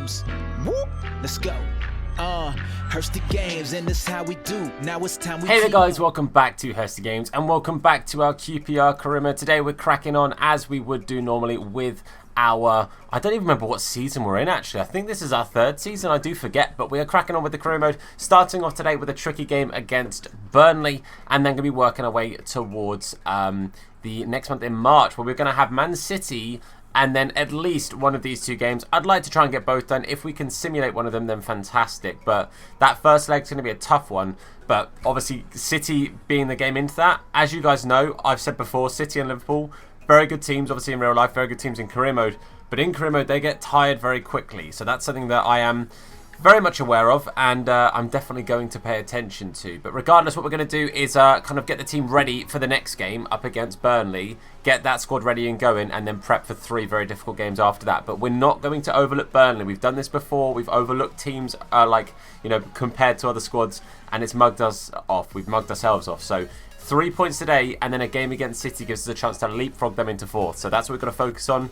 games. Whoop, let's go. Hursty games, and this how we do. Now it's time we. Hey there guys, welcome back to Hursty Games and welcome back to our QPR Career Mode. Today we're cracking on as we would do normally with our, I don't even remember what season we're in actually. I think this is our third season, I do forget, but we are cracking on with the Career Mode, starting off today with a tricky game against Burnley, and then going to be working our way towards the next month in March, where we're going to have Man City and then at least one of these two games. I'd like to try and get both done. If we can simulate one of them, then fantastic. But that first leg's going to be a tough one. But obviously, City being the game into that, as you guys know, I've said before, City and Liverpool, very good teams, obviously in real life, very good teams in career mode. But in career mode, they get tired very quickly. So that's something that I am very much aware of, and I'm definitely going to pay attention to. But regardless, what we're going to do is kind of get the team ready for the next game up against Burnley, get that squad ready and going, and then prep for 3 very difficult games after that. But we're not going to overlook Burnley. We've done this before. We've overlooked teams compared to other squads, and it's mugged us off. We've mugged ourselves off. So 3 points today, and then a game against City gives us a chance to leapfrog them into 4th. So that's what we've got to focus on.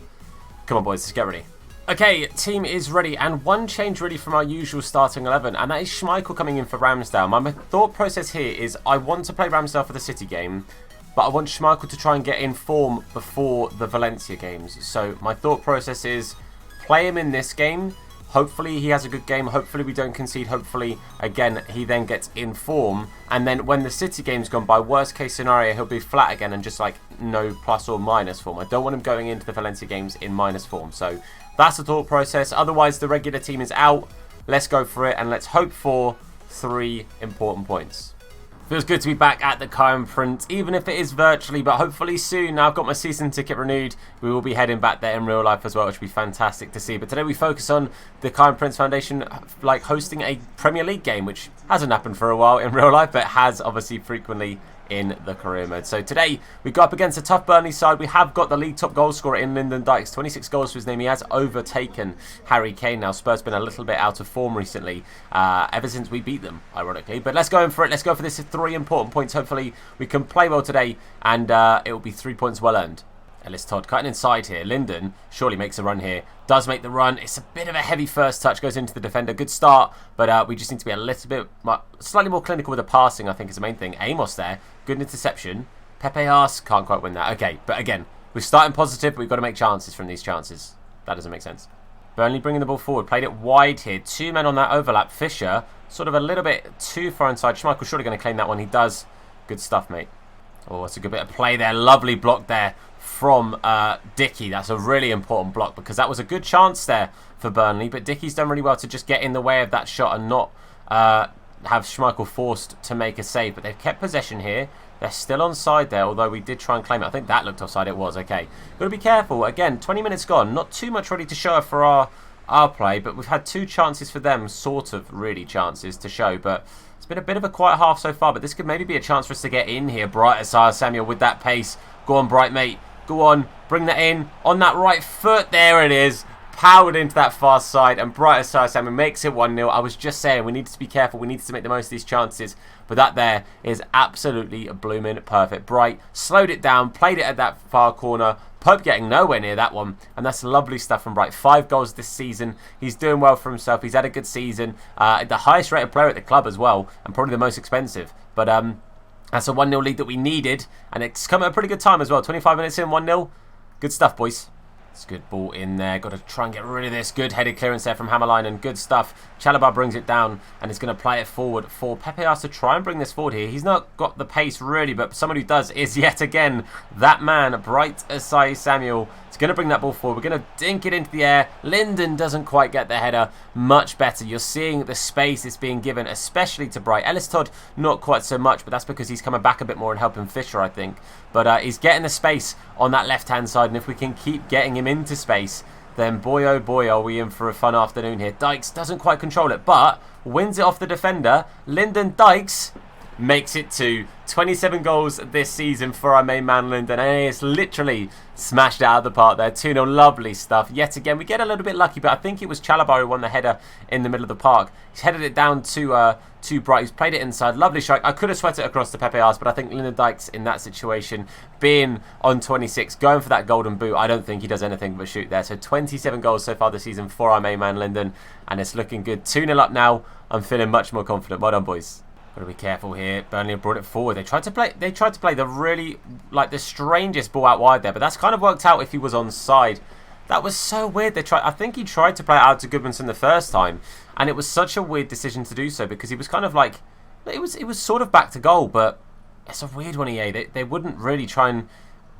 Come on, boys, let's get ready. Okay, team is ready, and one change really from our usual starting 11, and that is Schmeichel coming in for Ramsdale. My thought process here is I want to play Ramsdale for the City game, but I want Schmeichel to try and get in form before the Valencia games. So my thought process is play him in this game. Hopefully he has a good game. Hopefully we don't concede. Hopefully, again, he then gets in form. And then when the City game's gone by, worst case scenario, he'll be flat again and just like no plus or minus form. I don't want him going into the Valencia games in minus form. So that's the thought process. Otherwise, the regular team is out. Let's go for it and let's hope for 3 important points. Feels good to be back at the Current Print, even if it is virtually, but hopefully soon. Now I've got my season ticket renewed. We will be heading back there in real life as well, which will be fantastic to see. But today we focus on the Current Prince Foundation, like hosting a Premier League game, which hasn't happened for a while in real life, but has obviously frequently in the career mode. So today we go up against a tough Burnley side. We have got the league top goal scorer in Lyndon Dykes, 26 goals to his name. He has overtaken Harry Kane. Now Spurs been a little bit out of form recently, ever since we beat them, ironically. But let's go in for it. Let's go for this 3 important points. Hopefully we can play well today, and it will be 3 points well earned. Ellis Todd cutting inside here. Lyndon surely makes a run here. Does make the run. It's a bit of a heavy first touch. Goes into the defender. Good start. But we just need to be a little bit, slightly more clinical with the passing, I think is the main thing. Amos there. Good interception. Pepe Ars. Can't quite win that. Okay. But again, we're starting positive, but we've got to make chances from these chances. That doesn't make sense. Burnley bringing the ball forward. Played it wide here. 2 men on that overlap. Fisher sort of a little bit too far inside. Schmeichel surely going to claim that one. He does. Good stuff, mate. Oh, it's a good bit of play there. Lovely block there from Dickey. That's a really important block because that was a good chance there for Burnley, but Dickey's done really well to just get in the way of that shot and not have Schmeichel forced to make a save. But they've kept possession here. They're still onside there, although we did try and claim it. I think that looked offside. It was. Okay. Got to be careful. Again, 20 minutes gone. Not too much ready to show for our play, but we've had 2 chances for them, sort of really chances to show, but it's been a bit of a quiet half so far, but this could maybe be a chance for us to get in here. Bright Asar Samuel with that pace. Go on, Bright, mate. Go on. Bring that in. On that right foot. There it is. Powered into that far side. And Bright Asar Samuel makes it 1-0. I was just saying we needed to be careful. We needed to make the most of these chances. But that there is absolutely blooming perfect. Bright slowed it down. Played it at that far corner. Pope getting nowhere near that one. And that's lovely stuff from Bright. 5 goals this season. He's doing well for himself. He's had a good season. The highest rated player at the club as well. And probably the most expensive. But that's a 1-0 lead that we needed. And it's come at a pretty good time as well. 25 minutes in, 1-0. Good stuff, boys. It's a good ball in there. Got to try and get rid of this. Good headed clearance there from Hammerline, and good stuff. Chalobah brings it down and is going to play it forward for Pepe Ars to try and bring this forward here. He's not got the pace really, but someone who does is yet again that man, Bright Asai Samuel. It's going to bring that ball forward. We're going to dink it into the air. Lyndon doesn't quite get the header. Much better. You're seeing the space is being given, especially to Bright. Ellis Todd, not quite so much, but that's because he's coming back a bit more and helping Fisher, I think. But he's getting the space on that left-hand side, and if we can keep getting him into space, then boy, oh boy, are we in for a fun afternoon here. Dykes doesn't quite control it, but wins it off the defender. Lyndon Dykes makes it to 27 goals this season for our main man Lyndon, and it's literally smashed out of the park there. 2-0, lovely stuff. Yet again, we get a little bit lucky, but I think it was Chalabar who won the header in the middle of the park. He's headed it down to Bright. He's played it inside. Lovely strike. I could have sweat it across to Pepe Arce, but I think Lyndon Dykes in that situation, being on 26, going for that golden boot, I don't think he does anything but shoot there. So 27 goals so far this season for our main man Lyndon, and it's looking good. 2-0 up now. I'm feeling much more confident. Well done, boys. Got to be careful here. Burnley have brought it forward. They tried to play the really, like, the strangest ball out wide there, but that's kind of worked out if he was onside. That was so weird. I think he tried to play it out to Goodmanson the first time, and it was such a weird decision to do so because he was kind of like, it was sort of back to goal, but it's a weird one, EA. They wouldn't really try and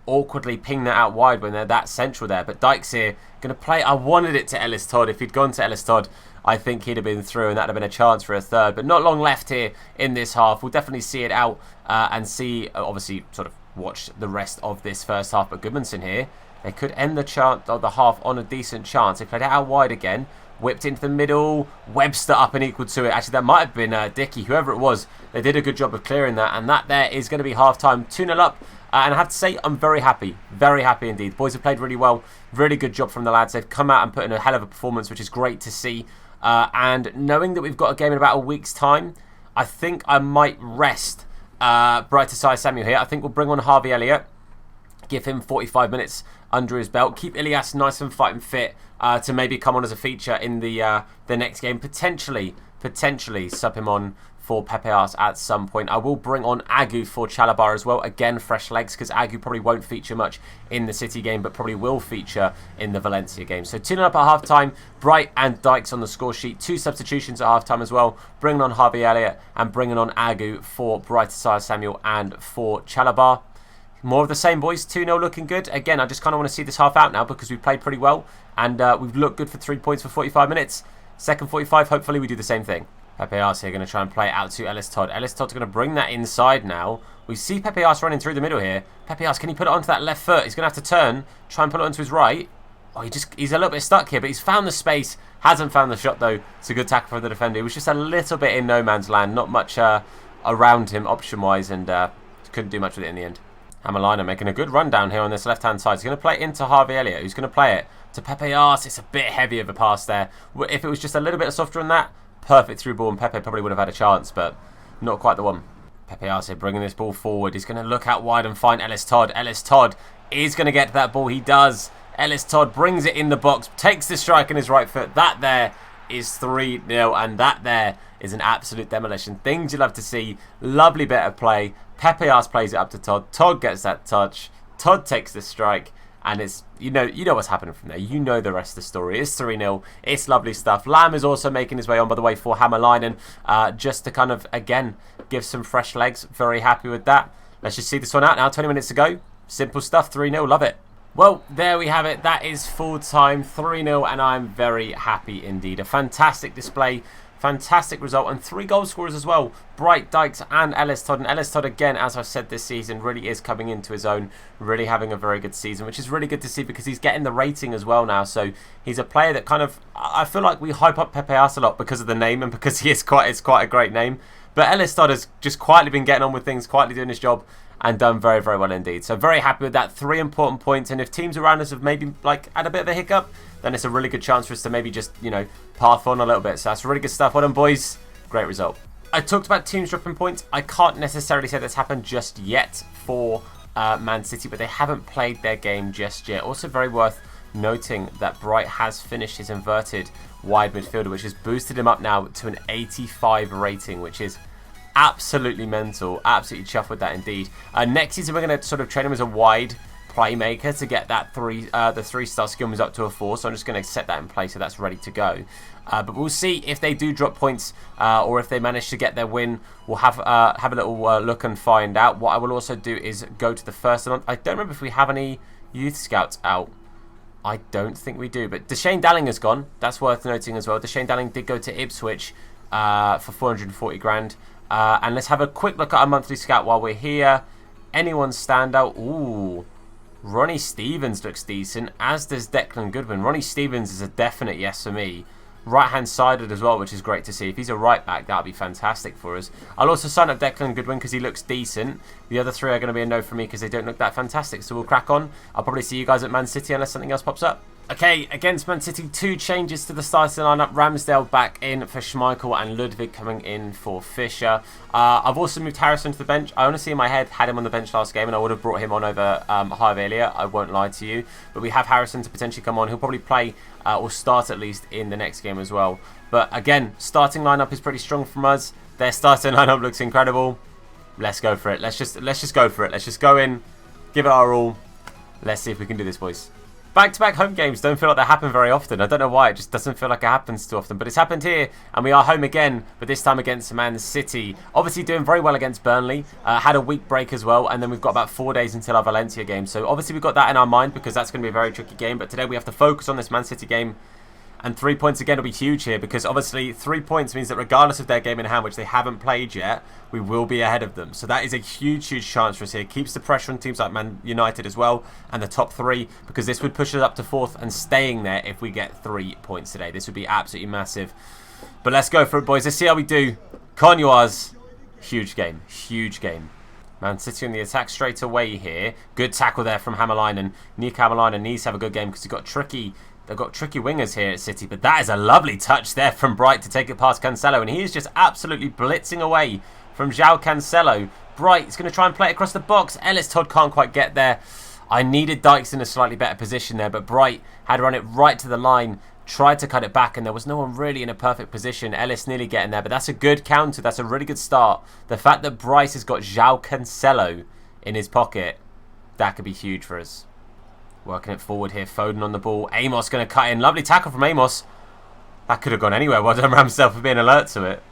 awkwardly ping that out wide when they're that central there. But Dykes here going to play. I wanted it to Ellis Todd. If he'd gone to Ellis Todd, I think he'd have been through and that'd have been a chance for a third. But not long left here in this half. We'll definitely see it out and see, obviously, sort of watch the rest of this first half. But Goodmanson here, they could end the half on a decent chance. They played it out wide again. Whipped into the middle. Webster up and equal to it. Actually, that might have been Dickey, whoever it was. They did a good job of clearing that. And that there is going to be half-time. 2-0 up. And I have to say, I'm very happy. Very happy indeed. The boys have played really well. Really good job from the lads. They've come out and put in a hell of a performance, which is great to see. And knowing that we've got a game in about a week's time, I think I might rest Brighter Samuel here. I think we'll bring on Harvey Elliott. Give him 45 minutes under his belt. Keep Ilias nice and fighting fit to maybe come on as a feature in the next game. Potentially sub him on for Pepe Arce at some point. I will bring on Agu for Chalabar as well. Again, fresh legs, because Agu probably won't feature much in the City game, but probably will feature in the Valencia game. So 2-0 up at half-time. Bright and Dykes on the score sheet. 2 substitutions at half-time as well. Bringing on Harvey Elliott and bringing on Agu for Brighter Samuel and for Chalabar. More of the same, boys. 2-0 looking good. Again, I just kind of want to see this half out now because we've played pretty well and we've looked good for 3 points for 45 minutes. Second 45, hopefully we do the same thing. Pepe Arce here going to try and play it out to Ellis Todd. Ellis Todd's going to bring that inside now. We see Pepe Arce running through the middle here. Pepe Arce, can he put it onto that left foot? He's going to have to turn, try and put it onto his right. Oh, he's a little bit stuck here, but he's found the space. Hasn't found the shot, though. It's a good tackle from the defender. He was just a little bit in no man's land. Not much around him option-wise, and couldn't do much with it in the end. Hammerliner making a good run down here on this left-hand side. He's going to play it into Harvey Elliott, who's going to play it to Pepe Arce. It's a bit heavy of a pass there. If it was just a little bit softer than that, perfect through ball, and Pepe probably would have had a chance, but not quite the one. Pepe Arce bringing this ball forward. He's going to look out wide and find Ellis Todd. Ellis Todd is going to get to that ball. He does. Ellis Todd brings it in the box, takes the strike on his right foot. That there is 3-0, and that there is an absolute demolition. Things you love to see. Lovely bit of play. Pepe Arce plays it up to Todd. Todd gets that touch. Todd takes the strike. And it's, you know what's happening from there. You know the rest of the story. It's 3-0. It's lovely stuff. Lamb is also making his way on, by the way, for Hammerlinen. Just to kind of, again, give some fresh legs. Very happy with that. Let's just see this one out now. 20 minutes to go. Simple stuff. 3-0. Love it. Well, there we have it. That is full time. 3-0. And I'm very happy indeed. A fantastic display. Fantastic result, and 3 goal scorers as well. Bright, Dykes and Ellis Todd. And Ellis Todd, again, as I've said this season, really is coming into his own, really having a very good season, which is really good to see because he's getting the rating as well now. So he's a player that kind of, I feel like we hype up Pepe Arce a lot because of the name and because it's quite a great name. But Ellis Todd has just quietly been getting on with things, quietly doing his job, and done very, very well indeed. So very happy with that. 3 important points, and if teams around us have maybe had a bit of a hiccup, then it's a really good chance for us to maybe just, path on a little bit. So that's really good stuff. Well done, boys. Great result. I talked about teams dropping points. I can't necessarily say that's happened just yet for Man City, but they haven't played their game just yet. Also very worth noting that Bright has finished his inverted wide midfielder, which has boosted him up now to an 85 rating, which is absolutely mental. Absolutely chuffed with that indeed. Next season, we're going to sort of train him as a wide playmaker to get that the 3-star skill moves up to a 4. So I'm just going to set that in place so that's ready to go. But we'll see if they do drop points or if they manage to get their win. We'll have a little look and find out. What I will also do is go to the first month. I don't remember if we have any youth scouts out. I don't think we do. But Deshane Dalling has gone. That's worth noting as well. Deshane Dalling did go to Ipswich for 440 grand. And let's have a quick look at our monthly scout while we're here. Anyone stand out? Ooh. Ronnie Stevens looks decent, as does Declan Goodwin. Ronnie Stevens is a definite yes for me. right-hand sided as well, which is great to see. If he's a right back, that would be fantastic for us. I'll also sign up Declan Goodwin because he looks decent. The other three are going to be a no for me because they don't look that fantastic. So we'll crack on. I'll probably see you guys at Man City unless something else pops up. Okay, against Man City, 2 changes to the starting lineup. Ramsdale back in for Schmeichel and Ludwig coming in for Fischer. I've also moved Harrison to the bench. I honestly, in my head, had him on the bench last game and I would have brought him on over Harvelia. I won't lie to you. But we have Harrison to potentially come on. He'll probably play or start at least in the next game as well. But again, starting lineup is pretty strong from us. Their starting lineup looks incredible. Let's go for it. Let's just go for it. Let's just go in, give it our all. Let's see if we can do this, boys. Back-to-back home games don't feel like they happen very often. I don't know why. It just doesn't feel like it happens too often. But it's happened here, and we are home again, but this time against Man City. Obviously doing very well against Burnley. Had a week break as well, and then we've got about 4 days until our Valencia game. So obviously we've got that in our mind because that's going to be a very tricky game. But today we have to focus on this Man City game. And 3 points again will be huge here because obviously 3 points means that regardless of their game in hand, which they haven't played yet, we will be ahead of them. So that is a huge, huge chance for us here. Keeps the pressure on teams like Man United as well and the top 3 because this would push us up to 4th and staying there if we get 3 points today. This would be absolutely massive. But let's go for it, boys. Let's see how we do. Conyours, huge game, huge game. Man City on the attack straight away here. Good tackle there from Hammerline, and Nick Hammerline needs to have a good game because he got tricky. They've got tricky wingers here at City, but that is a lovely touch there from Bright to take it past Cancelo, and he is just absolutely blitzing away from João Cancelo. Bright is going to try and play it across the box. Ellis Todd can't quite get there. I needed Dykes in a slightly better position there, but Bright had run it right to the line, tried to cut it back, and there was no one really in a perfect position. Ellis nearly getting there, but that's a good counter. That's a really good start. The fact that Bryce has got João Cancelo in his pocket, that could be huge for us. Working it forward here, Foden on the ball. Amos going to cut in. Lovely tackle from Amos. That could have gone anywhere. Well done Ramsdale for being alert to it.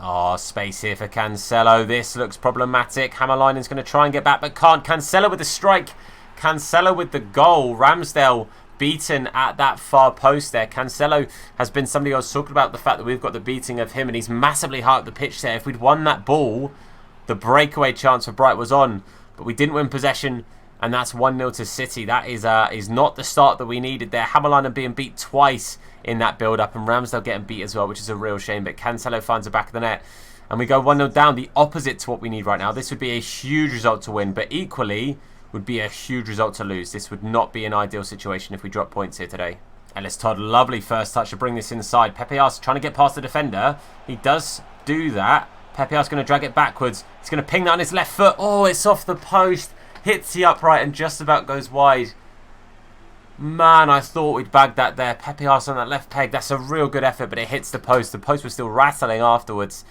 Oh, space here for Cancelo. This looks problematic. Hammerlinen's going to try and get back, but can't. Cancelo with the strike. Cancelo with the goal. Ramsdale beaten at that far post there. Cancelo has been somebody I was talking about, the fact that we've got the beating of him, and he's massively high up the pitch there. If we'd won that ball, the breakaway chance for Bright was on, but we didn't win possession. And that's 1-0 to City. That is not the start that we needed there. Hammerline being beat twice in that build-up. And Ramsdale getting beat as well, which is a real shame. But Cancelo finds the back of the net. And we go 1-0 down. The opposite to what we need right now. This would be a huge result to win. But equally, would be a huge result to lose. This would not be an ideal situation if we drop points here today. Ellis Todd, lovely first touch to bring this inside. Pepe Ars trying to get past the defender. He does do that. Pepe Ars going to drag it backwards. He's going to ping that on his left foot. Oh, it's off the post. Hits the upright and just about goes wide. Man, I thought we'd bagged that there. Pepe Ars on that left peg. That's a real good effort, but it hits the post. The post was still rattling afterwards.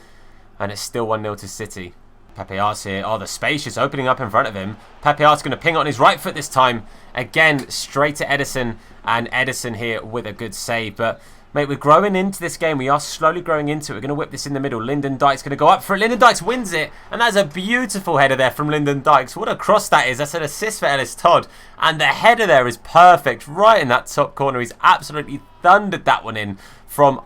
And it's still 1-0 to City. Pepe Ars here. Oh, the space is opening up in front of him. Pepe Ars going to ping on his right foot this time. Again, straight to Edison. And Edison here with a good save. But, mate, we're growing into this game. We are slowly growing into it. We're going to whip this in the middle. Lyndon Dykes going to go up for it. Lyndon Dykes wins it. And that's a beautiful header there from Lyndon Dykes. What a cross that is. That's an assist for Ellis Todd. And the header there is perfect. Right in that top corner. He's absolutely thundered that one in from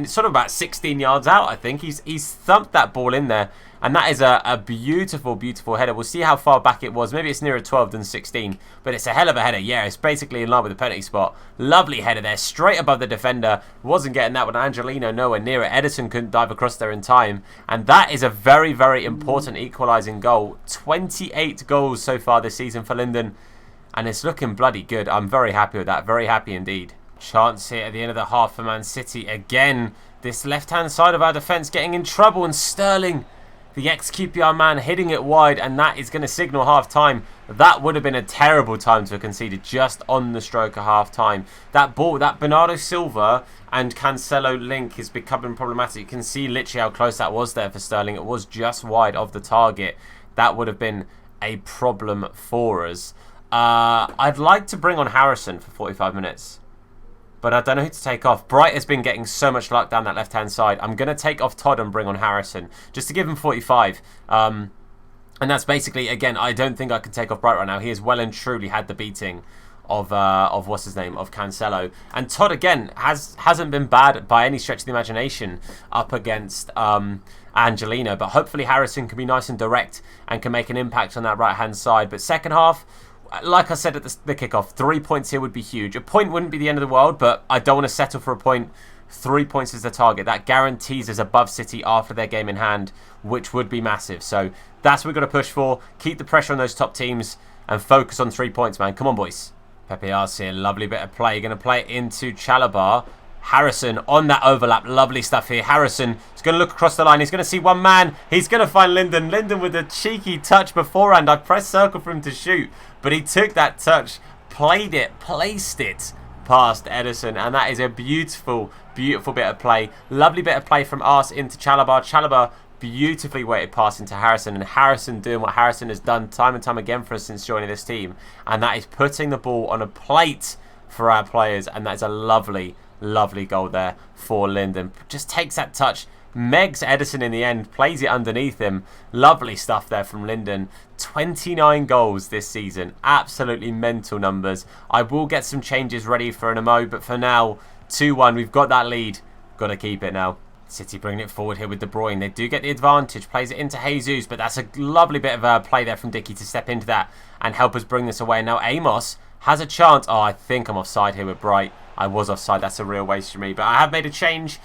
sort of about 16 yards out, I think. He's thumped that ball in there. And that is a beautiful, beautiful header. We'll see how far back it was. Maybe it's nearer 12 than 16. But it's a hell of a header. Yeah, it's basically in line with the penalty spot. Lovely header there. Straight above the defender. Wasn't getting that one. Angelino nowhere near it. Edison couldn't dive across there in time. And that is a very, very important equalising goal. 28 goals so far this season for Lyndon. And it's looking bloody good. I'm very happy with that. Very happy indeed. Chance here at the end of the half for Man City. Again, this left-hand side of our defence getting in trouble. And Sterling, the ex-QPR man, hitting it wide, and that is going to signal half-time. That would have been a terrible time to have conceded just on the stroke of half-time. That ball, that Bernardo Silva and Cancelo link is becoming problematic. You can see literally how close that was there for Sterling. It was just wide of the target. That would have been a problem for us. I'd like to bring on Harrison for 45 minutes. But I don't know who to take off. Bright has been getting so much luck down that left-hand side. I'm going to take off Todd and bring on Harrison. Just to give him 45. And that's basically, again, I don't think I can take off Bright right now. He has well and truly had the beating of what's his name, of Cancelo. And Todd, again, hasn't been bad by any stretch of the imagination up against Angelino. But hopefully Harrison can be nice and direct and can make an impact on that right-hand side. But second half, like I said at the kickoff, 3 points here would be huge. A point wouldn't be the end of the world, but I don't want to settle for a point 3 points is the target. That guarantees us above City after their game in hand, which would be massive. So that's what we've got to push for. Keep the pressure on those top teams and focus on 3 points, man. Come on, boys. Pepe Arce here. Lovely bit of play. Going to play it into Chalobah. Harrison on that overlap. Lovely stuff here. Harrison is going to look across the line. He's going to see one man. He's going to find Linden. Linden with a cheeky touch beforehand. I pressed circle for him to shoot, but he took that touch, played it, placed it past Edison, and that is a beautiful, beautiful bit of play. Lovely bit of play from Arce into Chalobah. Chalobah beautifully weighted pass into Harrison, and Harrison doing what Harrison has done time and time again for us since joining this team, and that is putting the ball on a plate for our players, and that is a lovely, lovely goal there for Linden. Just takes that touch, megs Edison in the end, plays it underneath him. Lovely stuff there from Linden. 29 goals this season. Absolutely mental numbers. I will get some changes ready for an MO, but for now, 2-1. We've got that lead. Got to keep it now. City bringing it forward here with De Bruyne. They do get the advantage. Plays it into Jesus, but that's a lovely bit of play there from Dickey to step into that and help us bring this away. Now Amos has a chance. Oh, I think I'm offside here with Bright. I was offside. That's a real waste for me. But I have made a change.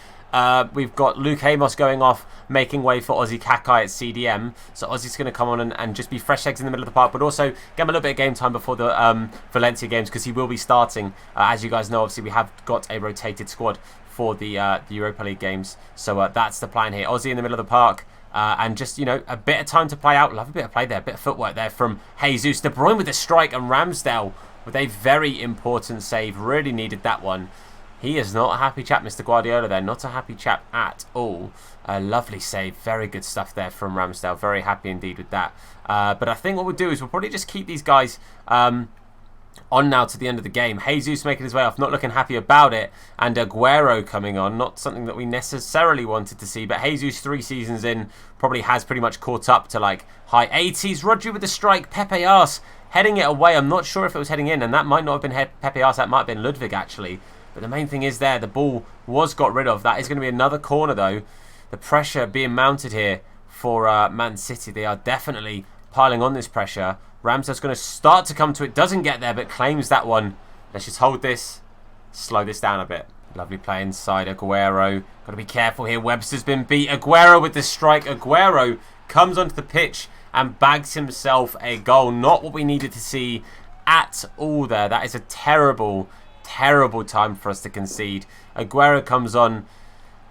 We've got Luke Amos going off, making way for Ozzy Kakai at CDM. So Ozzy's going to come on and just be fresh eggs in the middle of the park, but also get him a little bit of game time before the Valencia games, because he will be starting. As you guys know, obviously we have got a rotated squad for the Europa League games. So that's the plan here. Ozzy in the middle of the park. And just, you know, a bit of time to play out. Love a bit of play there. A bit of footwork there from Jesus. De Bruyne with the strike, and Ramsdale with a very important save. Really needed that one. He is not a happy chap, Mr. Guardiola there. Not a happy chap at all. A lovely save. Very good stuff there from Ramsdale. Very happy indeed with that. But I think what we'll do is we'll probably just keep these guys on now to the end of the game. Jesus making his way off, not looking happy about it, and Aguero coming on, not something that we necessarily wanted to see, but Jesus 3 seasons in probably has pretty much caught up to like high 80s. Rodri with the strike, Pepe Arce heading it away. I'm not sure if it was heading in, and that might not have been Pepe Arce, that might have been Ludwig actually, but the main thing is there, the ball was got rid of. That is going to be another corner though. The pressure being mounted here for Man City. They are definitely piling on this pressure. Ramsdale's going to start to come to it. Doesn't get there, but claims that one. Let's just hold this. Slow this down a bit. Lovely play inside Aguero. Got to be careful here. Webster's been beat. Aguero with the strike. Aguero comes onto the pitch and bags himself a goal. Not what we needed to see at all there. That is a terrible, terrible time for us to concede. Aguero comes on.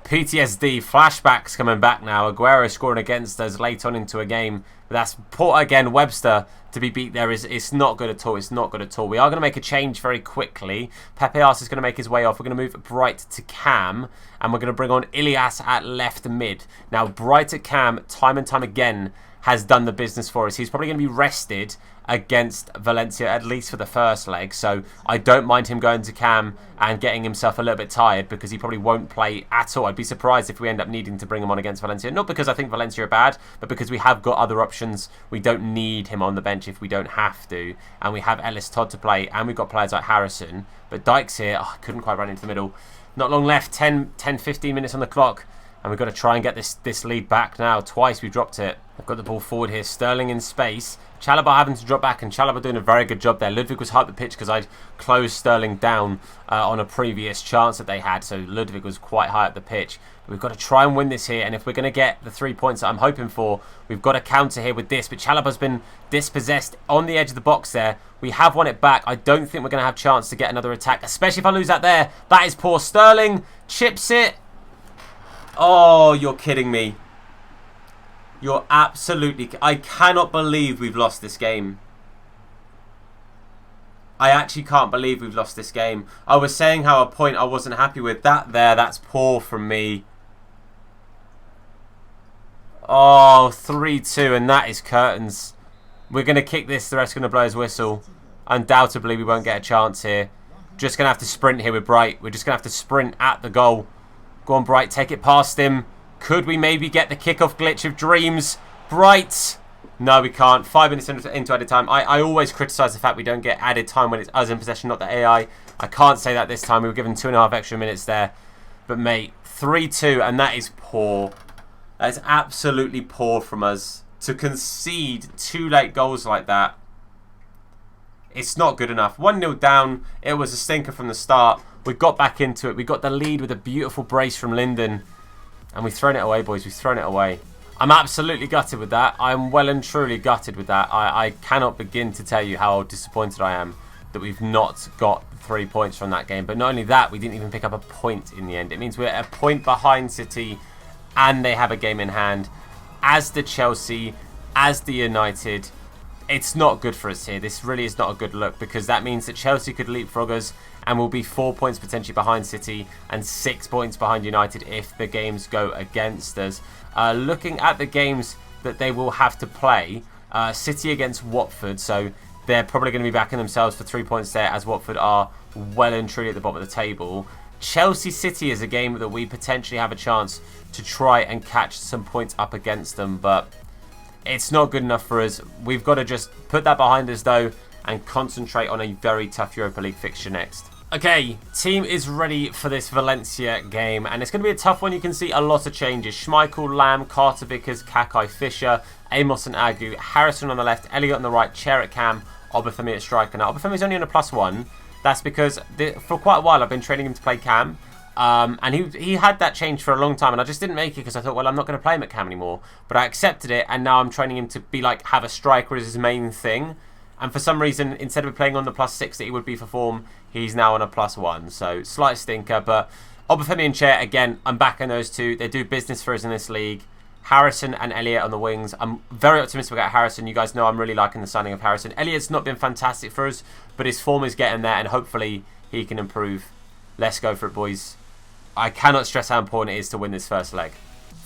PTSD, flashbacks coming back now. Aguero scoring against us late on into a game. But that's poor again. Webster to be beat there it's not good at all. It's not good at all. We are going to make a change very quickly. Pepe Arce is going to make his way off. We're going to move Bright to Cam. And we're going to bring on Ilias at left mid. Now, Bright at Cam, time and time again, has done the business for us. He's probably going to be rested against Valencia, at least for the first leg. So I don't mind him going to Cam and getting himself a little bit tired, because he probably won't play at all. I'd be surprised if we end up needing to bring him on against Valencia. Not because I think Valencia are bad, but because we have got other options. We don't need him on the bench if we don't have to. And we have Ellis Todd to play, and we've got players like Harrison. But Dykes here, I couldn't quite run into the middle. Not long left, 10-15 minutes on the clock. And we've got to try and get this lead back now. Twice we dropped it. I've got the ball forward here. Sterling in space. Chalobah having to drop back, and Chalobah doing a very good job there. Ludwig was high up the pitch because I'd closed Sterling down on a previous chance that they had. So Ludwig was quite high up the pitch. But we've got to try and win this here. And if we're going to get the 3 points that I'm hoping for, we've got to counter here with this. But Chalobah's been dispossessed on the edge of the box there. We have won it back. I don't think we're going to have a chance to get another attack, especially if I lose that there. That is poor. Sterling chips it. Oh, you're kidding me. You're absolutely... I cannot believe we've lost this game. I actually can't believe we've lost this game. I was saying how a point I wasn't happy with. That there, that's poor from me. Oh, 3-2, and that is curtains. We're going to kick this. The ref's going to blow his whistle. Undoubtedly, we won't get a chance here. Just going to have to sprint here with Bright. We're just going to have to sprint at the goal. Go on, Bright. Take it past him. Could we maybe get the kickoff glitch of dreams? Bright. No, we can't. 5 minutes into added time. I always criticise the fact we don't get added time when it's us in possession, not the AI. I can't say that this time. We were given 2.5 extra minutes there. But, mate, 3-2, and that is poor. That is absolutely poor from us. To concede 2 late goals like that, it's not good enough. 1-0 down. It was a stinker from the start. We got back into it. We got the lead with a beautiful brace from Linden. And we've thrown it away, boys. We've thrown it away. I'm absolutely gutted with that. I'm well and truly gutted with that. I cannot begin to tell you how disappointed I am that we've not got 3 points from that game. But not only that, we didn't even pick up a point in the end. It means we're a point behind City and they have a game in hand. As the Chelsea, as the United, it's not good for us here. This really is not a good look because that means that Chelsea could leapfrog us and we'll be 4 points potentially behind City and 6 points behind United if the games go against us. Looking at the games that they will have to play, City against Watford, so they're probably going to be backing themselves for 3 points there as Watford are well and truly at the bottom of the table. Chelsea City is a game that we potentially have a chance to try and catch some points up against them, but it's not good enough for us. We've got to just put that behind us though and concentrate on a very tough Europa League fixture next. Okay, team is ready for this Valencia game, and it's going to be a tough one. You can see a lot of changes. Schmeichel, Lamb, Carter Vickers, Kakai, Fisher, Amos and Agu, Harrison on the left, Elliott on the right, Chair at cam, Obafemi at striker. Now, Obafemi's only on a +1. That's because for quite a while I've been training him to play cam, and he had that change for a long time, and I just didn't make it because I thought, well, I'm not going to play him at cam anymore. But I accepted it, and now I'm training him to be like, have a striker as his main thing. And for some reason, instead of playing on the +6 that he would be for form, he's now on a +1. So, slight stinker. But Obafemi and Chair, again, I'm backing those two. They do business for us in this league. Harrison and Elliott on the wings. I'm very optimistic about Harrison. You guys know I'm really liking the signing of Harrison. Elliott's not been fantastic for us, but his form is getting there, and hopefully he can improve. Let's go for it, boys. I cannot stress how important it is to win this first leg.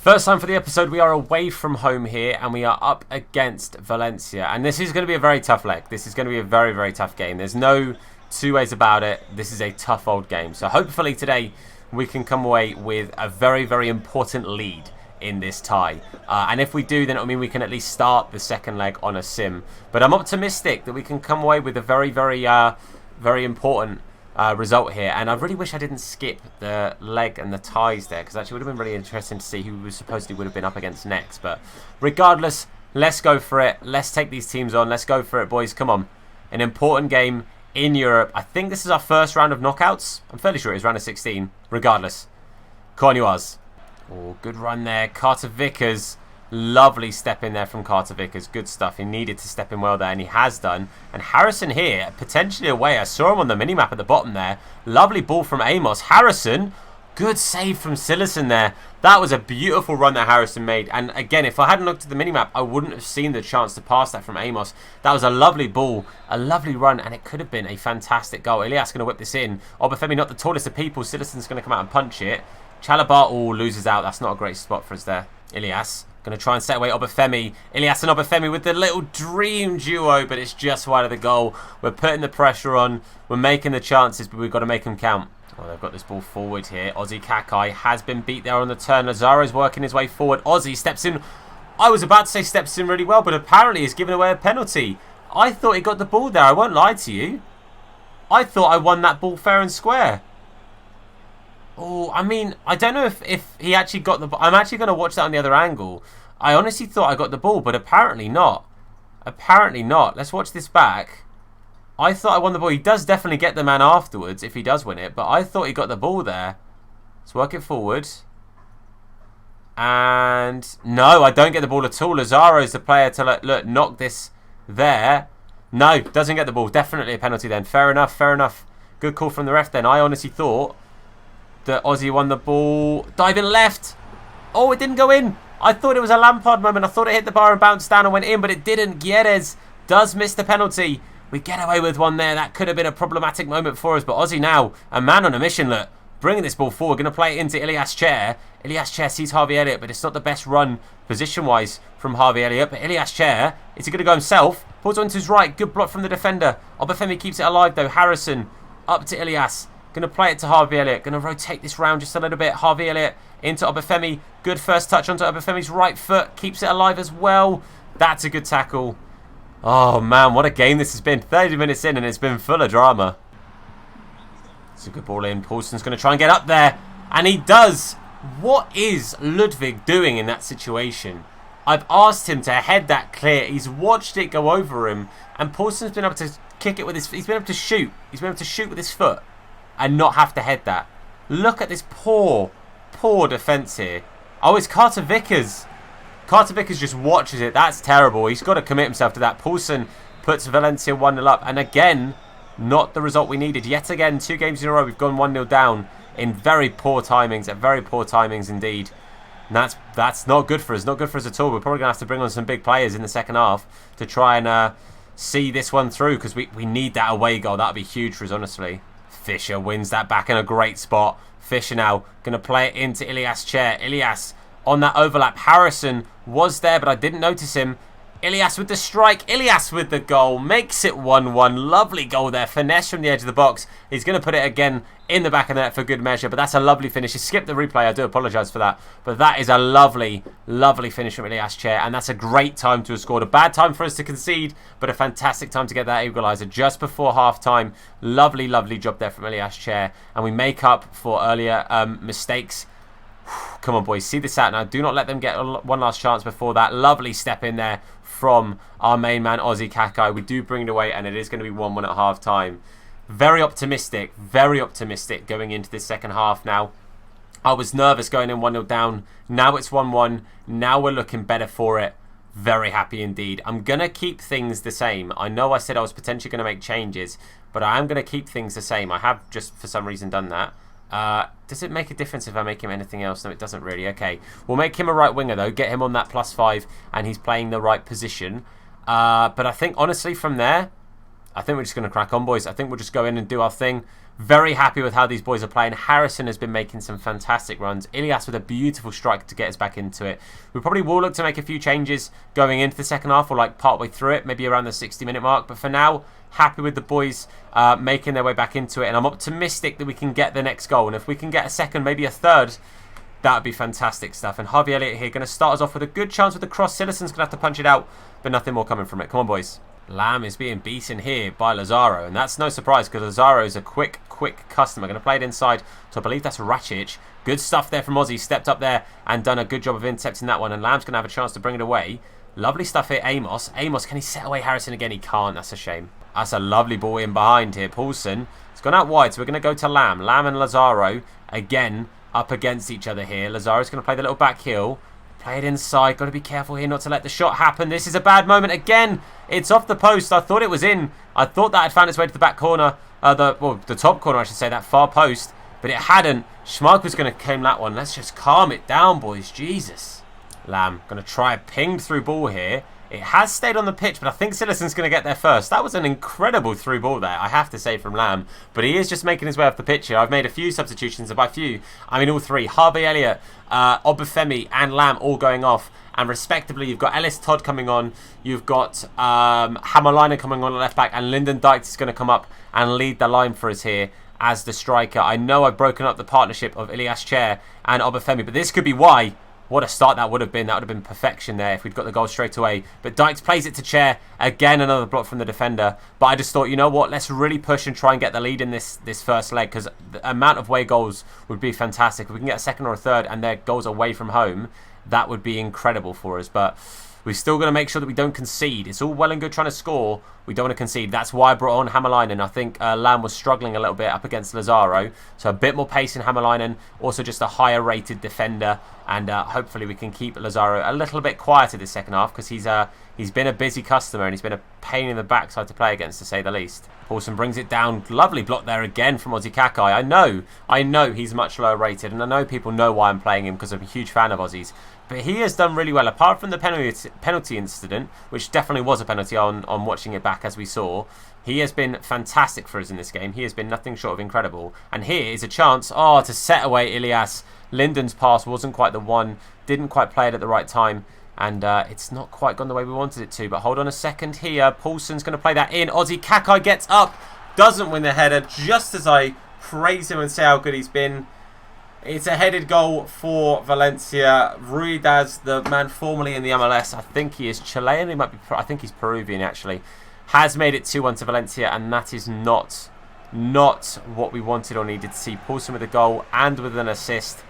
First time for the episode, we are away from home here and we are up against Valencia. And this is going to be a very tough leg. This is going to be a very, very tough game. There's no two ways about it. This is a tough old game. So hopefully today we can come away with a very, very important lead in this tie. And if we do, then it'll mean we can at least start the second leg on a sim. But I'm optimistic that we can come away with a very, very, very important result here, and I really wish I didn't skip the leg and the ties there because actually would have been really interesting to see who we supposedly would have been up against next. But regardless, let's go for it. Let's take these teams on. Let's go for it, boys. Come on. An important game in Europe. I think this is our first round of knockouts. I'm fairly sure it's round of 16. Regardless. On yours. Oh, good run there. Carter Vickers. Lovely step in there from Carter Vickers. Good stuff. He needed to step in well there, and he has done. And Harrison here, potentially away. I saw him on the minimap at the bottom there. Lovely ball from Amos. Harrison, good save from Sillison there. That was a beautiful run that Harrison made. And again, if I hadn't looked at the minimap, I wouldn't have seen the chance to pass that from Amos. That was a lovely ball, a lovely run, and it could have been a fantastic goal. Elias going to whip this in. Obafemi, not the tallest of people. Sillison's going to come out and punch it. Chalabar, loses out. That's not a great spot for us there. Elias. Going to try and set away Obafemi. Elias and Obafemi with the little dream duo, but it's just wide of the goal. We're putting the pressure on. We're making the chances, but we've got to make them count. Oh, they've got this ball forward here. Ozzy Kakai has been beat there on the turn. Lazaro's working his way forward. Ozzy steps in. I was about to say steps in really well, but apparently he's given away a penalty. I thought he got the ball there. I won't lie to you. I thought I won that ball fair and square. Oh, I mean, I don't know if he actually got the ball. I'm actually going to watch that on the other angle. I honestly thought I got the ball, but apparently not. Apparently not. Let's watch this back. I thought I won the ball. He does definitely get the man afterwards if he does win it, but I thought he got the ball there. Let's work it forward. And no, I don't get the ball at all. Lazaro's the player to look knock this there. No, doesn't get the ball. Definitely a penalty then. Fair enough, fair enough. Good call from the ref then. I honestly thought that Ozzy won the ball. Diving left. Oh, it didn't go in. I thought it was a Lampard moment. I thought it hit the bar and bounced down and went in, but it didn't. Guedes does miss the penalty. We get away with one there. That could have been a problematic moment for us, but Ozzy now, a man on a mission, look. Bringing this ball forward. Going to play it into Ilias Chair. Ilias Chair sees Harvey Elliott, but it's not the best run position-wise from Harvey Elliott. But Ilias Chair, is he going to go himself? Pulls on to his right. Good block from the defender. Obafemi keeps it alive, though. Harrison up to Ilias. Going to play it to Harvey Elliott. Going to rotate this round just a little bit. Harvey Elliott into Obafemi. Good first touch onto Obafemi's right foot. Keeps it alive as well. That's a good tackle. Oh, man, what a game this has been. 30 minutes in and it's been full of drama. It's a good ball in. Paulson's going to try and get up there. And he does. What is Ludwig doing in that situation? I've asked him to head that clear. He's watched it go over him. And Paulson's been able to kick it with his... He's been able to shoot. He's been able to shoot with his foot. and not have to head that. Look at this poor defence here. Oh, it's Carter Vickers. Carter Vickers just watches it. That's terrible. He's got to commit himself to that. Poulsen puts Valencia 1-0 up. And again, not the result we needed. Yet again, 2 games in a row, we've gone 1-0 down in very poor timings. At very poor timings indeed. And that's not good for us. Not good for us at all. We're probably going to have to bring on some big players in the second half to try and see this one through. Because we need that away goal. That would be huge for us, honestly. Fisher wins that back in a great spot. Fisher now going to play it into Ilias Chair. Ilias on that overlap. Harrison was there, but I didn't notice him. Ilias with the strike. Ilias with the goal. Makes it 1-1. Lovely goal there. Finesse from the edge of the box. He's going to put it again in the back of the net for good measure, but that's a lovely finish. He skipped the replay. I do apologise for that, but that is a lovely, lovely finish from Ilias Chair, and that's a great time to have scored. A bad time for us to concede, but a fantastic time to get that equaliser just before half-time. Lovely, lovely job there from Ilias Chair, and we make up for earlier mistakes. Come on, boys. See this out now. Do not let them get one last chance before that. Lovely step in there from our main man, Ozzy Kakai. We do bring it away, and it is going to be 1-1 at half-time. Very optimistic going into this second half now. I was nervous going in 1-0 down. Now it's 1-1. Now we're looking better for it. Very happy indeed. I'm going to keep things the same. I know I said I was potentially going to make changes, but I am going to keep things the same. I have just for some reason done that. Does it make a difference if I make him anything else? No, it doesn't really. Okay, we'll make him a right winger though. Get him on that +5, and he's playing the right position. But I think honestly from there, I think we're just going to crack on, boys. I think we'll just go in and do our thing. Very happy with how these boys are playing. Harrison has been making some fantastic runs. Ilias with a beautiful strike to get us back into it. We probably will look to make a few changes going into the second half, or like partway through it, maybe around the 60-minute mark. But for now, happy with the boys making their way back into it. And I'm optimistic that we can get the next goal. And if we can get a second, maybe a third, that would be fantastic stuff. And Harvey Elliott here going to start us off with a good chance with the cross. Silerson's going to have to punch it out, but nothing more coming from it. Come on, boys. Lamb is being beaten here by Lazaro, and that's no surprise because Lazaro is a quick customer. Going to play it inside, so I believe that's Racic. Good stuff there from Ozzy. Stepped up there and done a good job of intercepting that one, and Lamb's going to have a chance to bring it away. Lovely stuff here, Amos. Amos, can he set away Harrison again? He can't. That's a shame. That's a lovely ball in behind here. Poulsen. It's gone out wide, so we're going to go to Lamb. Lamb and Lazaro, again, up against each other here. Lazaro's going to play the little back heel. Play it inside. Got to be careful here not to let the shot happen. This is a bad moment again. It's off the post. I thought it was in. I thought that had found its way to the back corner. The top corner, I should say. That far post. But it hadn't. Schmeichel's going to claim that one. Let's just calm it down, boys. Jesus. Lamb going to try a pinged through ball here. It has stayed on the pitch, but I think Silerson's going to get there first. That was an incredible through ball there, I have to say, from Lamb. But he is just making his way off the pitch here. I've made a few substitutions, and by few, I mean all three. Harvey Elliott, Obafemi, and Lamb all going off. And respectively, you've got Ellis Todd coming on. You've got Hammerliner coming on at left back. And Lyndon Dykes is going to come up and lead the line for us here as the striker. I know I've broken up the partnership of Ilias Chair and Obafemi, but this could be why. What a start that would have been. That would have been perfection there if we'd got the goal straight away. But Dykes plays it to Chair. Again, another block from the defender. But I just thought, you know what? Let's really push and try and get the lead in this first leg, because the amount of away goals would be fantastic. If we can get a second or a third and their goals away from home, that would be incredible for us. But we're still going to make sure that we don't concede. It's all well and good trying to score. We don't want to concede. That's why I brought on Hammerlinen. I think Lamb was struggling a little bit up against Lazaro. So a bit more pace in Hammerlinen. Also just a higher rated defender. And hopefully we can keep Lazaro a little bit quieter this second half, because he's been a busy customer and he's been a pain in the backside to play against, to say the least. Poulsen brings it down. Lovely block there again from Ozzy Kakai. I know he's much lower rated, and I know people know why I'm playing him, because I'm a huge fan of Ozzy's. But he has done really well, apart from the penalty incident, which definitely was a penalty on watching it back as we saw. He has been fantastic for us in this game. He has been nothing short of incredible. And here is a chance, to set away Ilias. Lyndon's pass wasn't quite the one, didn't quite play it at the right time. And it's not quite gone the way we wanted it to. But hold on a second here. Poulsen's going to play that in. Ozzy Kakai gets up, doesn't win the header, just as I praise him and say how good he's been. It's a headed goal for Valencia. Ruidaz, the man formerly in the MLS, I think he is Chilean, I think he's Peruvian actually, has made it 2-1 to Valencia, and that is not what we wanted or needed to see. Poulsen with a goal and with an assist.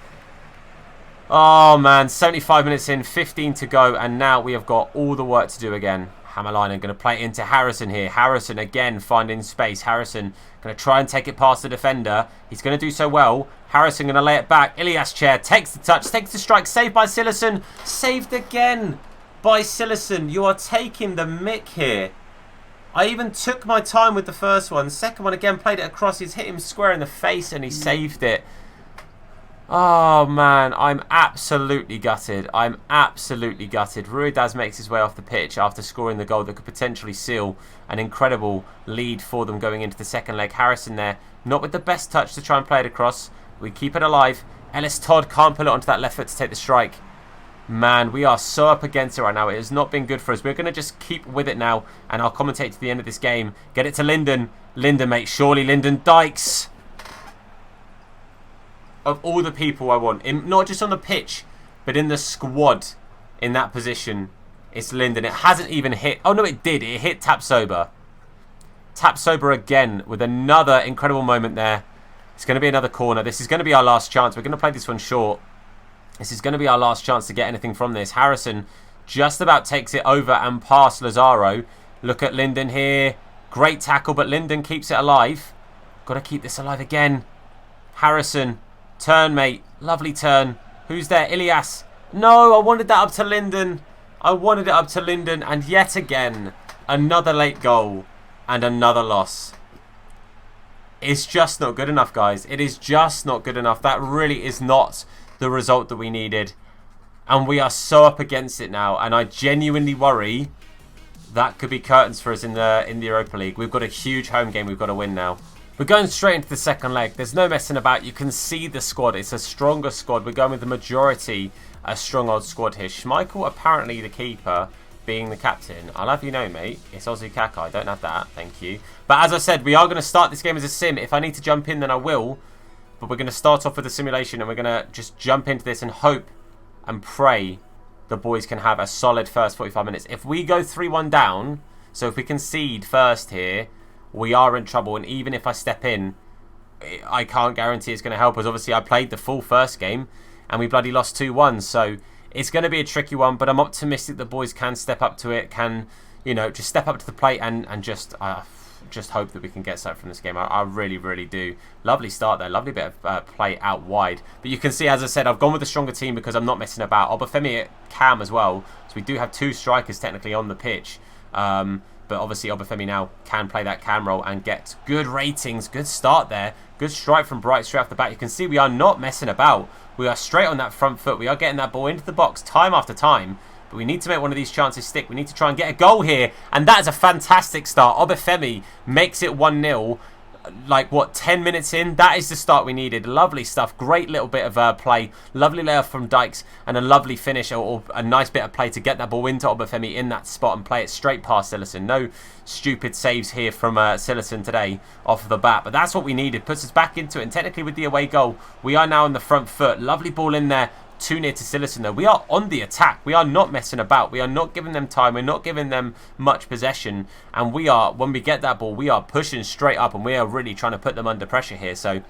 Oh man, 75 minutes in, 15 to go, and now we have got all the work to do again. Hammerlinen going to play it into Harrison here. Harrison again finding space. Harrison going to try and take it past the defender. He's going to do so well. Harrison going to lay it back. Ilias Chair takes the touch, takes the strike. Saved by Sillison. Saved again by Sillison. You are taking the mick here. I even took my time with the first one. Second one again, played it across. He's hit him square in the face and he saved it. Oh, man, I'm absolutely gutted. I'm absolutely gutted. Ruidaz makes his way off the pitch after scoring the goal that could potentially seal an incredible lead for them going into the second leg. Harrison there, not with the best touch to try and play it across. We keep it alive. Ellis Todd can't pull it onto that left foot to take the strike. Man, we are so up against it right now. It has not been good for us. We're going to just keep with it now, and I'll commentate to the end of this game. Get it to Linden. Linden, mate. Surely Linden. Dykes. Of all the people I want, not just on the pitch, but in the squad in that position, it's Linden. It hasn't even hit. Oh, no, it did. It hit Tapsoba. Tapsoba again with another incredible moment there. It's going to be another corner. This is going to be our last chance. We're going to play this one short. This is going to be our last chance to get anything from this. Harrison just about takes it over and past Lazaro. Look at Linden here. Great tackle, but Linden keeps it alive. Got to keep this alive again. Harrison. Turn, mate. Lovely turn. Who's there? Ilias. No, I wanted that up to Linden. I wanted it up to Linden. And yet again, another late goal and another loss. It's just not good enough, guys. It is just not good enough. That really is not the result that we needed. And we are so up against it now. And I genuinely worry that could be curtains for us in the Europa League. We've got a huge home game we've got to win now. We're going straight into the second leg. There's no messing about. You can see the squad. It's a stronger squad. We're going with the majority, a strong old squad here. Schmeichel, apparently the keeper, being the captain. I'll have you know, mate, it's Ozzy Kaka. I don't have that. Thank you. But as I said, we are going to start this game as a sim. If I need to jump in, then I will. But we're going to start off with the simulation, and we're going to just jump into this and hope and pray the boys can have a solid first 45 minutes. If we go 3-1 down, so if we concede first here, we are in trouble. And even if I step in, I can't guarantee it's going to help us. Obviously, I played the full first game and we bloody lost 2-1. So it's going to be a tricky one, but I'm optimistic the boys can step up to it, can, you know, just step up to the plate and just hope that we can get something from this game. I really, really do. Lovely start there. Lovely bit of play out wide. But you can see, as I said, I've gone with a stronger team because I'm not messing about. Obafemi at cam as well. So we do have two strikers technically on the pitch. But obviously Obafemi now can play that cam role and get good ratings. Good start there. Good strike from Bright straight off the bat. You can see we are not messing about. We are straight on that front foot. We are getting that ball into the box time after time. But we need to make one of these chances stick. We need to try and get a goal here. And that is a fantastic start. Obafemi makes it 1-0. Like, what, 10 minutes in? That is the start we needed. Lovely stuff. Great little bit of play. Lovely layoff from Dykes. And a lovely finish, or a nice bit of play to get that ball into Obafemi in that spot and play it straight past Sillison. No stupid saves here from Sillison today off the bat. But that's what we needed. Puts us back into it. And technically with the away goal, we are now on the front foot. Lovely ball in there. Too near to Sillison though. We are on the attack. We are not messing about. We are not giving them time. We're not giving them much possession. And we are, when we get that ball, we are pushing straight up and we are really trying to put them under pressure here. So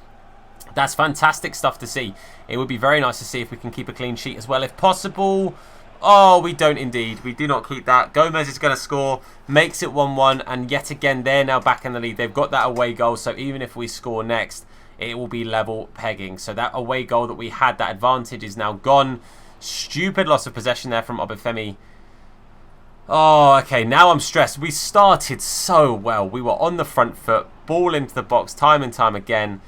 that's fantastic stuff to see. It would be very nice to see if we can keep a clean sheet as well if possible. Oh, we don't indeed. We do not keep that. Gomez is going to score. Makes it 1-1. And yet again, they're now back in the lead. They've got that away goal. So even if we score next, it will be level pegging. So that away goal that we had, that advantage is now gone. Stupid loss of possession there from Obafemi. Oh, okay, now I'm stressed. We started so well. We were on the front foot, ball into the box time and time again.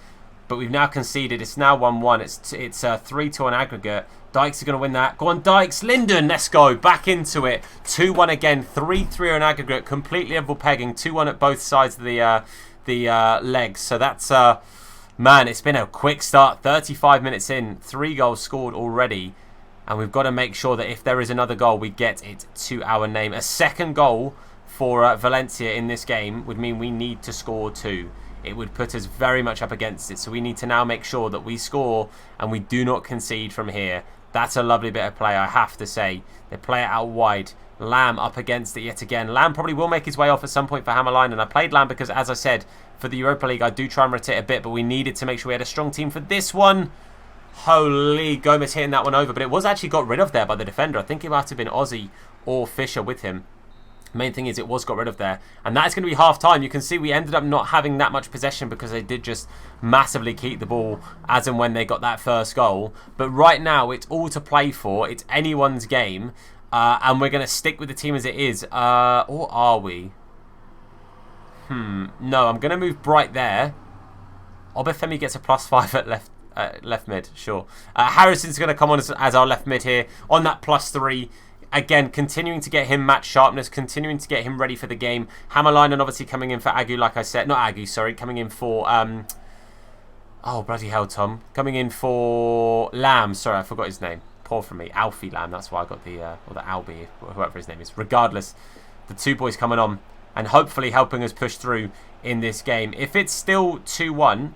But we've now conceded. It's now 1-1. It's 3-2 on aggregate. Dykes are going to win that. Go on, Dykes. Linden, let's go. Back into it. 2-1 again. 3-3 on aggregate. Completely level pegging. 2-1 at both sides of the legs. So that's... Man, it's been a quick start. 35 minutes in. 3 goals scored already. And we've got to make sure that if there is another goal, we get it to our name. A second goal for Valencia in this game would mean we need to score 2. It would put us very much up against it. So we need to now make sure that we score and we do not concede from here. That's a lovely bit of play, I have to say. They play it out wide. Lamb up against it yet again. Lamb probably will make his way off at some point for Hammerline. And I played Lamb because, as I said, for the Europa League, I do try and rotate a bit. But we needed to make sure we had a strong team for this one. Holy, Gomez hitting that one over. But it was actually got rid of there by the defender. I think it might have been Ozzy or Fisher with him. Main thing is it was got rid of there. And that's going to be half-time. You can see we ended up not having that much possession because they did just massively keep the ball as and when they got that first goal. But right now, it's all to play for. It's anyone's game. And we're going to stick with the team as it is. Or are we? No, I'm going to move Bright there. Obafemi gets a +5 at left mid. Sure. Harrison's going to come on as our left mid here on that +3. Again, continuing to get him match sharpness, continuing to get him ready for the game. Hammerlinen obviously coming in for Agu, like I said. Not Agu, sorry. Coming in for... oh, bloody hell, Tom. Coming in for Lamb. Sorry, I forgot his name. Poor for me. Alfie Lamb. That's why I got the... or the Albie, whoever his name is. Regardless, the two boys coming on and hopefully helping us push through in this game. If it's still 2-1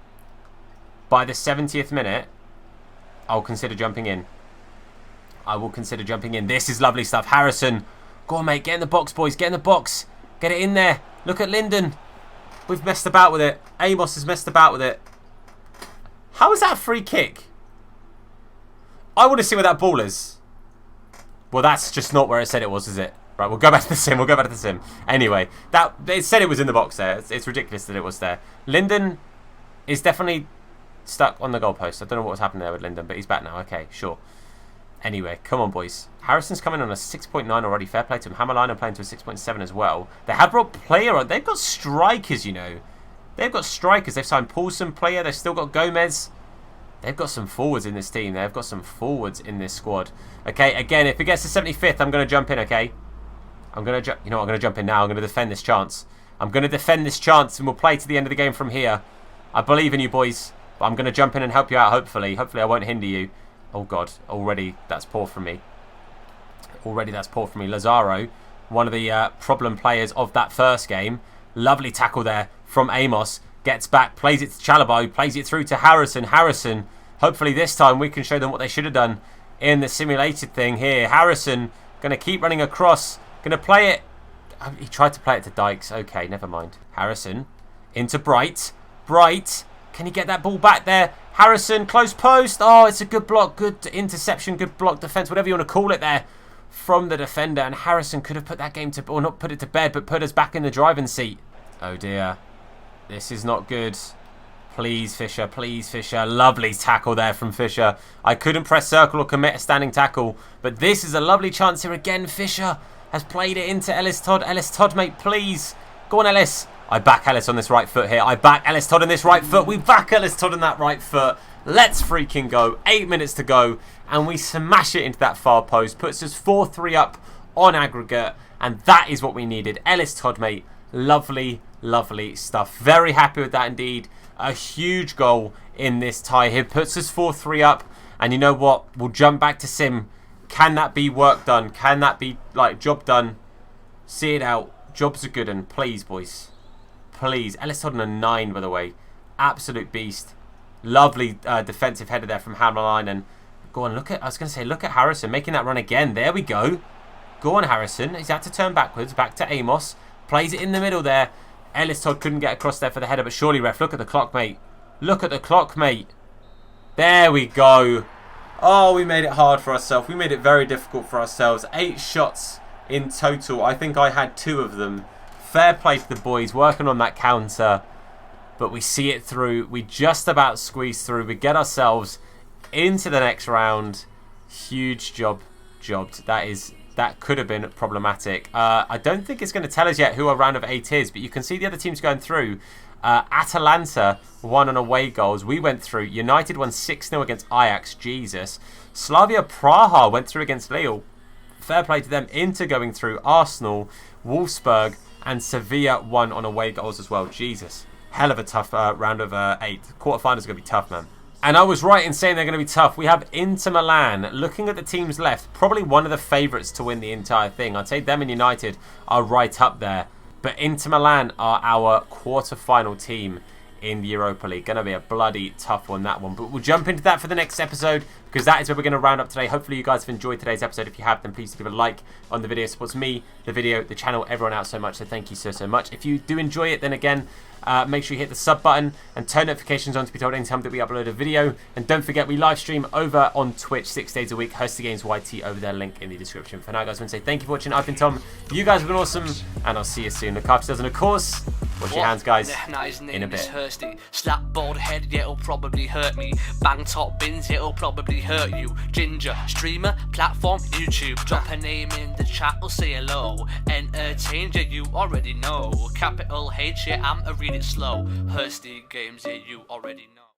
by the 70th minute, I'll consider jumping in. I will consider jumping in. This is lovely stuff. Harrison. Go on, mate. Get in the box, boys. Get in the box. Get it in there. Look at Linden. We've messed about with it. Amos has messed about with it. How is that a free kick? I want to see where that ball is. Well, that's just not where it said it was, is it? Right, we'll go back to the sim. We'll go back to the sim. Anyway, it said it was in the box there. It's ridiculous that it was there. Linden is definitely stuck on the goalpost. I don't know what was happening there with Linden, but he's back now. Okay, sure. Anyway, come on, boys. Harrison's coming on a 6.9 already. Fair play to him. Hammerlinen playing to a 6.7 as well. They have brought player on. They've got strikers, you know. They've got strikers. They've signed Paulson player. They've still got Gomez. They've got some forwards in this team. They've got some forwards in this squad. Okay, again, if it gets to 75th, I'm going to jump in, okay? I'm going to jump. You know what? I'm going to jump in now. I'm going to defend this chance. I'm going to defend this chance, and we'll play to the end of the game from here. I believe in you, boys. But I'm going to jump in and help you out, hopefully. Hopefully, I won't hinder you. Oh, God. Already, that's poor from me. Already, that's poor from me. Lazaro, one of the problem players of that first game. Lovely tackle there from Amos. Gets back, plays it to Chalobah, plays it through to Harrison. Harrison, hopefully this time we can show them what they should have done in the simulated thing here. Harrison, going to keep running across. Going to play it. He tried to play it to Dykes. Okay, never mind. Harrison, into Bright. Bright, can he get that ball back there? Harrison, close post. Oh, it's a good block, good interception, good block defense, whatever you want to call it there from the defender. And Harrison could have put that game to, or not put it to bed, but put us back in the driving seat. Oh dear, this is not good. Please, Fisher, please, Fisher. Lovely tackle there from Fisher. I couldn't press circle or commit a standing tackle, but this is a lovely chance here again. Fisher has played it into Ellis Todd. Ellis Todd, mate, please. Go on, Ellis. I back Ellis on this right foot here. I back Ellis Todd on this right foot. We back Ellis Todd on that right foot. Let's freaking go. 8 minutes to go. And we smash it into that far post. Puts us 4-3 up on aggregate. And that is what we needed. Ellis Todd, mate. Lovely, lovely stuff. Very happy with that indeed. A huge goal in this tie here. Puts us 4-3 up. And you know what? We'll jump back to sim. Can that be work done? Can that be, like, job done? See it out. Job's a good one. Please, boys. Please. Ellis Todd on a 9, by the way. Absolute beast. Lovely defensive header there from Hammerlinen. Go on, look at... I was going to say, look at Harrison making that run again. There we go. Go on, Harrison. He's had to turn backwards. Back to Amos. Plays it in the middle there. Ellis Todd couldn't get across there for the header, but surely, ref, look at the clock, mate. Look at the clock, mate. There we go. Oh, we made it hard for ourselves. We made it very difficult for ourselves. 8 shots in total. I think I had 2 of them. Fair play to the boys working on that counter. But we see it through. We just about squeeze through. We get ourselves into the next round. Huge jobbed. That could have been problematic. I don't think it's going to tell us yet who our round of 8 is. But you can see the other teams going through. Atalanta won on away goals. We went through. United won 6-0 against Ajax. Jesus. Slavia Praha went through against Lille. Fair play to them. Inter going through. Arsenal, Wolfsburg, and Sevilla won on away goals as well. Jesus. Hell of a tough round of 8. Quarterfinals are going to be tough, man. And I was right in saying they're going to be tough. We have Inter Milan. Looking at the teams left, probably one of the favourites to win the entire thing. I'd say them and United are right up there. But Inter Milan are our quarter-final team in the Europa League. Going to be a bloody tough one, that one. But we'll jump into that for the next episode, because that is where we're going to round up today. Hopefully you guys have enjoyed today's episode. If you have, then please give a like on the video. It supports me, the video, the channel, everyone out so much. So thank you so much. If you do enjoy it, then again, make sure you hit the sub button and turn notifications on to be told anytime that we upload a video. And don't forget, we live stream over on Twitch 6 days a week. Hursty Games YT over there, link in the description. For now, guys, I want to say thank you for watching. I've been Tom. You guys have been awesome, and I'll see you soon. Look after yourselves, and of course, wash your hands, guys. His name in a bit. is Hursty. Slap bald head, yeah, it'll probably hurt me. Bang top bins, it'll probably hurt you. Ginger, streamer, platform, YouTube. Drop a name in the chat, we'll say hello. Entertain, yeah, you already know. Capital H, yeah, I'm a read it slow. Hursty Games, yeah, you already know.